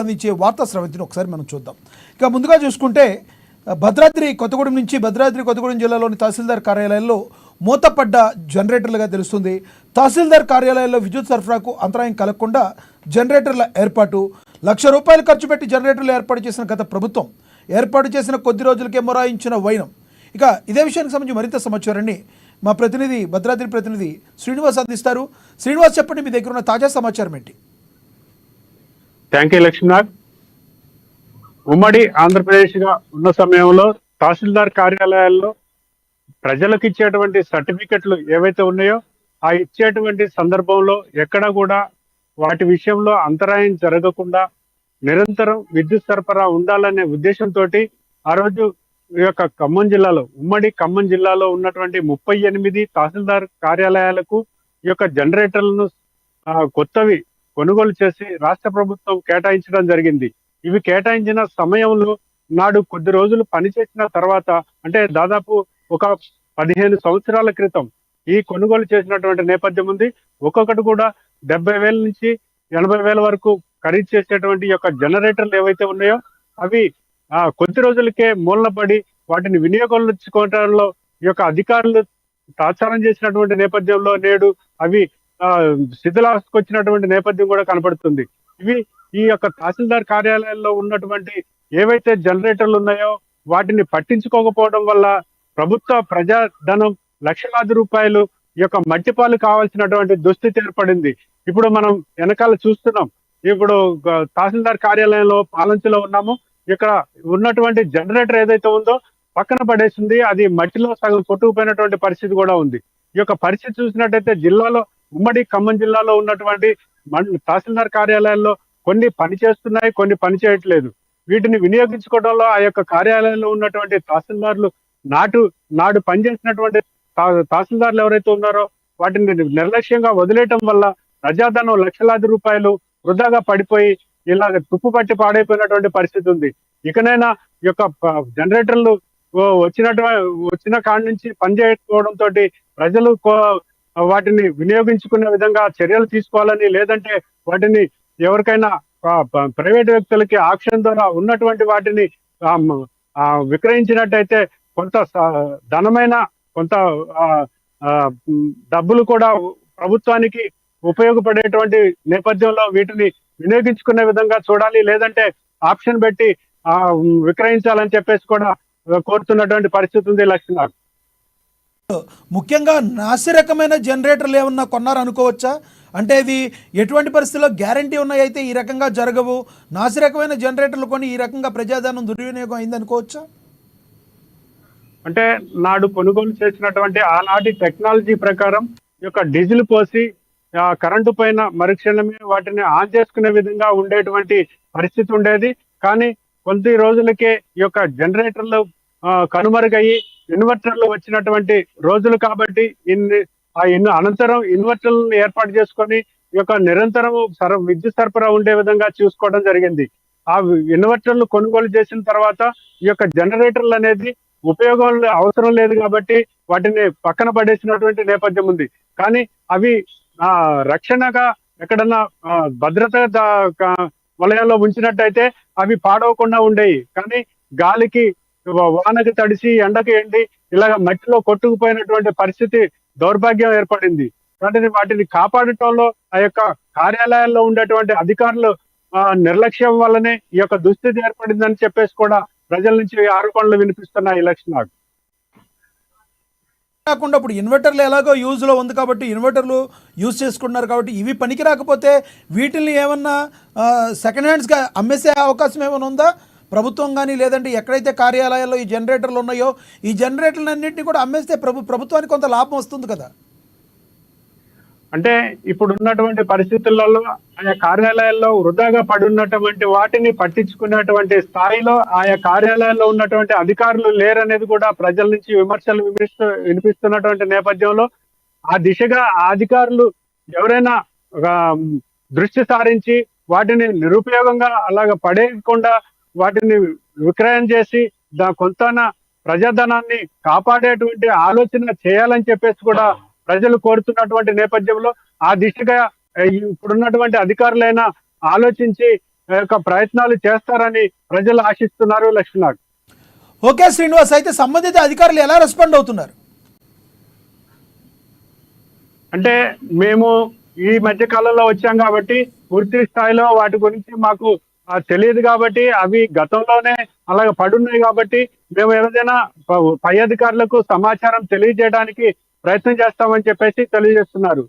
అందించే వార్తా స్రవంతిని ఒకసారి మనం చూద్దాం. ఇక ముందుగా చూసుకుంటే భద్రాద్రి కొత్తగూడెం జిల్లాలోని తహసీల్దార్ కార్యాలయాల్లో మూతపడ్డ జనరేటర్లుగా తెలుస్తుంది. తహసీల్దార్ కార్యాలయాల్లో విద్యుత్ సరఫరాకు అంతరాయం కలగకుండా జనరేటర్ల ఏర్పాటు, ₹1,00,000 ఖర్చు పెట్టి జనరేటర్లు ఏర్పాటు చేసిన గత ప్రభుత్వం ఏర్పాటు చేసిన కొద్ది రోజులకే మొరాయించిన వైనం. ఇక ఇదే విషయానికి సంబంధించి మరింత సమాచారాన్ని మా ప్రతినిధి భద్రాద్రి ప్రతినిధి శ్రీనివాస్ అందిస్తారు. శ్రీనివాస్, చెప్పండి, మీ దగ్గర ఉన్న తాజా సమాచారం ఏంటి? Thank you Lakshminath. ఉమ్మడి ఆంధ్రప్రదేశ్ గా ఉన్న సమయంలో తహసీల్దార్ కార్యాలయాల్లో ప్రజలకు ఇచ్చేటువంటి సర్టిఫికెట్లు ఏవైతే ఉన్నాయో ఆ ఇచ్చేటువంటి సందర్భంలో ఎక్కడ కూడా వాటి విషయంలో అంతరాయం జరగకుండా నిరంతరం విద్యుత్ సరఫరా ఉండాలనే ఉద్దేశంతో ఆ రోజు ఈ యొక్క ఉమ్మడి ఖమ్మం జిల్లాలో ఉన్నటువంటి 38 తహసీల్దార్ కార్యాలయాలకు ఈ యొక్క జనరేటర్లను కొత్తవి కొనుగోలు చేసి రాష్ట్ర ప్రభుత్వం కేటాయించడం జరిగింది. ఇవి కేటాయించిన సమయంలో నాడు కొద్ది రోజులు పనిచేసిన తర్వాత, అంటే దాదాపు ఒక 15 సంవత్సరాల క్రితం ఈ కొనుగోలు చేసినటువంటి నేపథ్యం ఉంది. ఒక్కొక్కటి కూడా 70,000 నుంచి 80,000 వరకు ఖరీదు చేసేటువంటి యొక్క జనరేటర్లు ఏవైతే ఉన్నాయో అవి కొద్ది రోజులకే మూలన పడి వాటిని వినియోగించుకోవడంలో ఈ యొక్క అధికారులు తాత్సారం చేసినటువంటి నేపథ్యంలో నేడు అవి శిథిలావస్థకు వచ్చినటువంటి నేపథ్యం కూడా కనపడుతుంది. ఇవి ఈ యొక్క తహసీల్దార్ కార్యాలయాల్లో ఉన్నటువంటి ఏవైతే జనరేటర్లు ఉన్నాయో వాటిని పట్టించుకోకపోవడం వల్ల ప్రభుత్వ ప్రజాధనం లక్షలాది రూపాయలు ఈ యొక్క మట్టిపాలు కావాల్సినటువంటి దుస్థితి ఏర్పడింది. ఇప్పుడు మనం వెనకాల చూస్తున్నాం. ఇప్పుడు తహసీల్దార్ కార్యాలయంలో పాలంచలో ఉన్నాము. ఇక్కడ ఉన్నటువంటి జనరేటర్ ఏదైతే ఉందో పక్కన పడేసింది, అది మట్టిలో సగం కొట్టుకుపోయినటువంటి పరిస్థితి కూడా ఉంది. ఈ యొక్క పరిస్థితి చూసినట్టయితే జిల్లాలో ఉమ్మడి ఖమ్మం జిల్లాలో ఉన్నటువంటి తహసీల్దార్ కార్యాలయాల్లో కొన్ని పని చేస్తున్నాయి, కొన్ని పని చేయట్లేదు. వీటిని వినియోగించుకోవడంలో ఆ యొక్క కార్యాలయంలో ఉన్నటువంటి తహసీల్దార్లు నాడు పనిచేసినటువంటి తహసీల్దార్లు ఎవరైతే ఉన్నారో వాటిని నిర్లక్ష్యంగా వదిలేయటం వల్ల ప్రజాధనం లక్షలాది రూపాయలు వృధాగా పడిపోయి ఇలాగ తుప్పు పట్టి పాడైపోయినటువంటి పరిస్థితి ఉంది. ఇకనైనా ఈ యొక్క జనరేటర్లు వచ్చిన కాడి నుంచి పనిచేయకపోవడంతో ప్రజలు వాటిని వినియోగించుకునే విధంగా చర్యలు తీసుకోవాలని, లేదంటే వాటిని ఎవరికైనా ప్రైవేట్ వ్యక్తులకి ఆక్షన్ ద్వారా ఉన్నటువంటి వాటిని విక్రయించినట్టయితే కొంత ధనమైన కొంత డబ్బులు కూడా ప్రభుత్వానికి ఉపయోగపడేటువంటి నేపథ్యంలో వీటిని వినియోగించుకునే విధంగా చూడాలి, లేదంటే ఆప్షన్ పెట్టి విక్రయించాలని చెప్పేసి కూడా కోరుతున్నటువంటి పరిస్థితి ఉంది. లక్ష్మీనాథ్, ముఖ్యంగా నాసిరకమైన జనరేటర్లు ఏమన్నా కొన్నారనుకోవచ్చా? అంటే ఇది ఎటువంటి పరిస్థితుల్లో గ్యారంటీ ఉన్నాయైతే ఈ రకంగా జరగవు, నాసిరకమైన జనరేటర్లు కొని ఈ రకంగా ప్రజాధనం దుర్వినియోగం అయిందనుకోవచ్చా? అంటే నాడు కొనుగోలు చేసినటువంటి ఆనాటి టెక్నాలజీ ప్రకారం ఈ యొక్క డీజిల్ పోసి కరెంటు పైన మరుక్షణమే వాటిని ఆన్ చేసుకునే విధంగా ఉండేటువంటి పరిస్థితి ఉండేది. కానీ కొద్ది రోజులకే ఈ యొక్క జనరేటర్లు కనుమరుగయ్యి ఇన్వర్టర్లు వచ్చినటువంటి రోజులు కాబట్టి అనంతరం ఇన్వర్టర్లను ఏర్పాటు చేసుకొని ఈ యొక్క నిరంతరం విద్యుత్ సరఫరా ఉండే విధంగా చూసుకోవడం జరిగింది. ఆ ఇన్వర్టర్లు కొనుగోలు చేసిన తర్వాత ఈ యొక్క జనరేటర్లు అనేది ఉపయోగం అవసరం లేదు కాబట్టి వాటిని పక్కన పడేసినటువంటి నేపథ్యం ఉంది. కానీ అవి రక్షణగా ఎక్కడన్నా భద్రత వలయాల్లో ఉంచినట్టయితే అవి పాడవకుండా ఉండేవి. కానీ గాలికి వానకి తడిసి ఎండకి ఎండి ఇలాగ మట్టిలో కొట్టుకుపోయినటువంటి పరిస్థితి దౌర్భాగ్యం ఏర్పడింది. కాబట్టి వాటిని కాపాడటంలో ఆ యొక్క కార్యాలయాల్లో ఉండేటువంటి అధికారులు నిర్లక్ష్యం వల్లనే ఈ యొక్క దుస్థితి ఏర్పడిందని చెప్పేసి కూడా ప్రజల నుంచి ఆరోపణలు వినిపిస్తున్నాయి. లక్ష్మీనాథ్, కాకుండా ఇప్పుడు ఇన్వర్టర్లు ఎలాగో యూజ్లో ఉంది కాబట్టి ఇన్వర్టర్లు యూజ్ చేసుకుంటున్నారు కాబట్టి ఇవి పనికి రాకపోతే వీటిని ఏమన్నా సెకండ్ హ్యాండ్స్గా అమ్మేసే అవకాశం ఏమైనా ఉందా ప్రభుత్వం కానీ, లేదంటే ఎక్కడైతే కార్యాలయాల్లో ఈ జనరేటర్లు ఉన్నాయో ఈ జనరేటర్లు అన్నింటినీ కూడా అమ్మేస్తే ప్రభుత్వానికి కొంత లాభం వస్తుంది కదా? అంటే ఇప్పుడు ఉన్నటువంటి పరిస్థితులలో ఆయా కార్యాలయాల్లో వృధాగా పడి ఉన్నటువంటి వాటిని పట్టించుకునేటువంటి స్థాయిలో ఆయా కార్యాలయాల్లో ఉన్నటువంటి అధికారులు లేరనేది కూడా ప్రజల నుంచి విమర్శలు వినిపిస్తున్నటువంటి నేపథ్యంలో ఆ దిశగా ఆ అధికారులు ఎవరైనా దృష్టి సారించి వాటిని నిరుపయోగంగా అలాగ పడేయకుండా వాటిని విక్రయం చేసి కొంత ప్రజాధనాన్ని కాపాడేటువంటి ఆలోచన చేయాలని చెప్పేసి కూడా ప్రజలు కోరుతున్నటువంటి నేపథ్యంలో ఆ దిశగా ఇప్పుడున్నటువంటి అధికారులైనా ఆలోచించి యొక్క ప్రయత్నాలు చేస్తారని ప్రజలు ఆశిస్తున్నారు లక్ష్మీనాథ్. ఓకే శ్రీనివాస్, అయితే సంబంధిత అధికారులు ఎలా రెస్పాండ్ అవుతున్నారు? అంటే మేము ఈ మధ్య కాలంలో వచ్చాం కాబట్టి పూర్తి స్థాయిలో వాటి గురించి మాకు తెలియదు కాబట్టి, అవి గతంలోనే అలాగ పడున్నాయి కాబట్టి మేము ఏదైనా పై అధికారులకు సమాచారం తెలియజేయడానికి ప్రయత్నం చేస్తామని చెప్పేసి తెలియజేస్తున్నారు.